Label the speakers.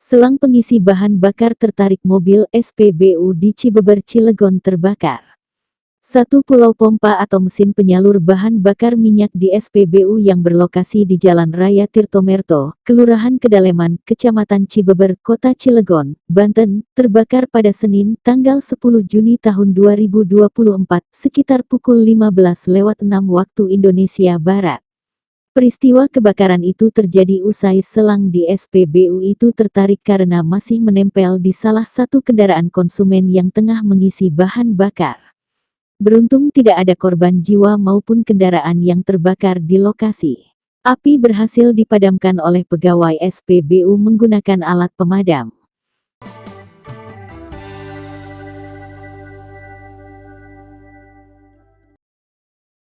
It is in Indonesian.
Speaker 1: Selang pengisi bahan bakar tertarik mobil SPBU di Cibeber, Cilegon terbakar. Satu pulau pompa atau mesin penyalur bahan bakar minyak di SPBU yang berlokasi di Jalan Raya Tirtomerto, Kelurahan Kedaleman, Kecamatan Cibeber, Kota Cilegon, Banten, terbakar pada Senin, tanggal 10 Juni tahun 2024, sekitar pukul 15.06 waktu Indonesia Barat. Peristiwa kebakaran itu terjadi usai selang di SPBU itu tertarik karena masih menempel di salah satu kendaraan konsumen yang tengah mengisi bahan bakar. Beruntung tidak ada korban jiwa maupun kendaraan yang terbakar di lokasi. Api berhasil dipadamkan oleh pegawai SPBU menggunakan alat pemadam.